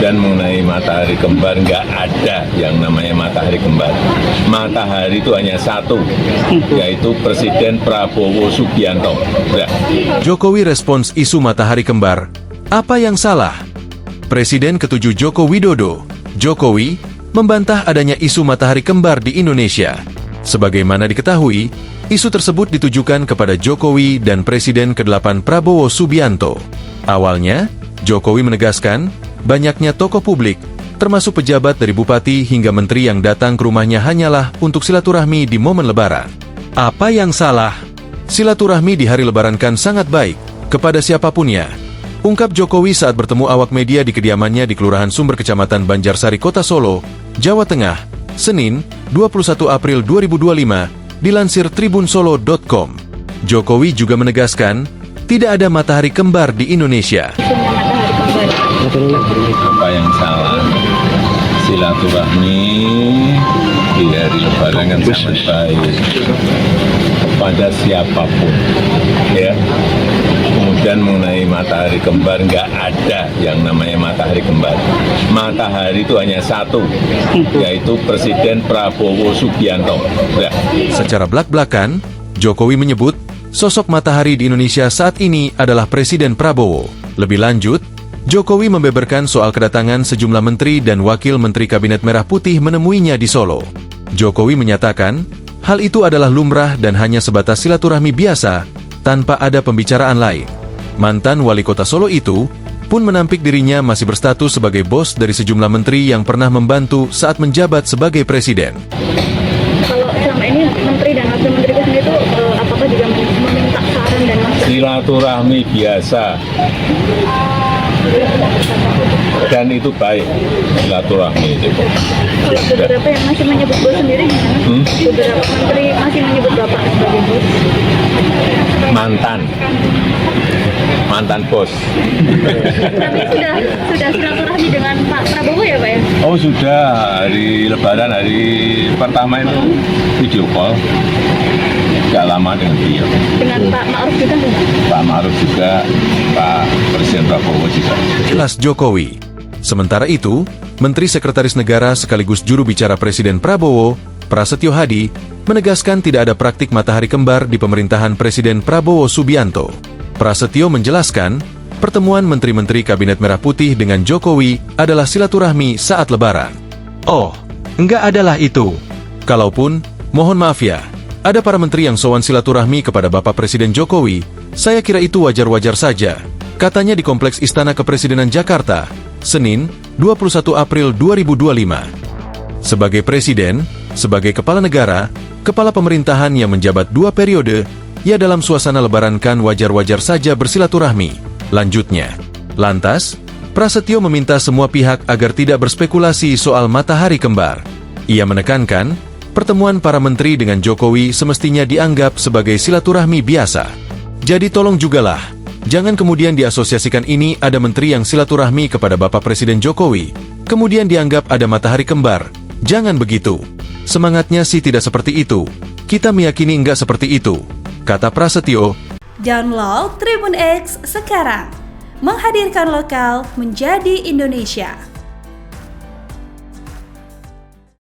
Kemudian mengenai matahari kembar, nggak ada yang namanya matahari kembar. Matahari itu hanya satu, yaitu Presiden Prabowo Subianto. Udah. Jokowi respons isu matahari kembar. Apa yang salah? Presiden ke-7 Joko Widodo, Jokowi, membantah adanya isu matahari kembar di Indonesia. Sebagaimana diketahui, isu tersebut ditujukan kepada Jokowi dan Presiden ke-8 Prabowo Subianto. Awalnya, Jokowi menegaskan, banyaknya tokoh publik, termasuk pejabat dari bupati hingga menteri yang datang ke rumahnya hanyalah untuk silaturahmi di momen Lebaran. Apa yang salah? Silaturahmi di hari Lebaran kan sangat baik, kepada siapapunnya. Ungkap Jokowi saat bertemu awak media di kediamannya di Kelurahan Sumber Kecamatan Banjarsari, Kota Solo, Jawa Tengah, Senin, 21 April 2025, dilansir tribunsolo.com. Jokowi juga menegaskan, tidak ada matahari kembar di Indonesia. Apa yang salah? Silaturahmi di hari Lebaran kan sangat baik kepada siapapun, ya. Kemudian mengenai matahari kembar, nggak ada yang namanya matahari kembar. Matahari itu hanya satu, yaitu Presiden Prabowo Subianto. Udah. Secara blak-blakan, Jokowi menyebut sosok matahari di Indonesia saat ini adalah Presiden Prabowo. Lebih lanjut, Jokowi membeberkan soal kedatangan sejumlah menteri dan wakil menteri Kabinet Merah Putih menemuinya di Solo. Jokowi menyatakan, hal itu adalah lumrah dan hanya sebatas silaturahmi biasa, tanpa ada pembicaraan lain. Mantan wali kota Solo itu pun menampik dirinya masih berstatus sebagai bos dari sejumlah menteri yang pernah membantu saat menjabat sebagai presiden. Kalau selama ini menteri dan wakil menteri sendiri itu apakah juga meminta saran dan masukan? Silaturahmi biasa. Dan itu baik, silaturahmi itu. Kalau beberapa yang masih menyebut bos sendiri gimana? Beberapa menteri masih menyebut Bapak sebagai bos. Mantan bos. Tapi sudah silaturahmi dengan Pak Prabowo ya Pak ya? Oh sudah, hari Lebaran, hari pertama itu video call. Gak lama dengan beliau. Dengan Pak Ma'ruf juga enggak? Pak Ma'ruf juga, Pak Presiden Prabowo juga. Jelas Jokowi. Sementara itu, Menteri Sekretaris Negara sekaligus juru bicara Presiden Prabowo, Prasetyo Hadi, menegaskan tidak ada praktik matahari kembar di pemerintahan Presiden Prabowo Subianto. Prasetyo menjelaskan, pertemuan Menteri-Menteri Kabinet Merah Putih dengan Jokowi adalah silaturahmi saat Lebaran. Oh, enggak adalah itu. Kalaupun, mohon maaf ya, ada para menteri yang sowan silaturahmi kepada Bapak Presiden Jokowi, saya kira itu wajar-wajar saja, katanya di Kompleks Istana Kepresidenan Jakarta, Senin, 21 April 2025. Sebagai presiden, sebagai kepala negara, kepala pemerintahan yang menjabat 2 periode, ia dalam suasana Lebaran kan wajar-wajar saja bersilaturahmi. Lanjutnya, lantas, Prasetyo meminta semua pihak agar tidak berspekulasi soal matahari kembar. Ia menekankan, pertemuan para menteri dengan Jokowi semestinya dianggap sebagai silaturahmi biasa. Jadi tolong jugalah, jangan kemudian diasosiasikan ini ada menteri yang silaturahmi kepada Bapak Presiden Jokowi, kemudian dianggap ada matahari kembar. Jangan begitu. Semangatnya sih tidak seperti itu. Kita meyakini enggak seperti itu, kata Prasetyo. Download Tribun X sekarang. Menghadirkan lokal menjadi Indonesia.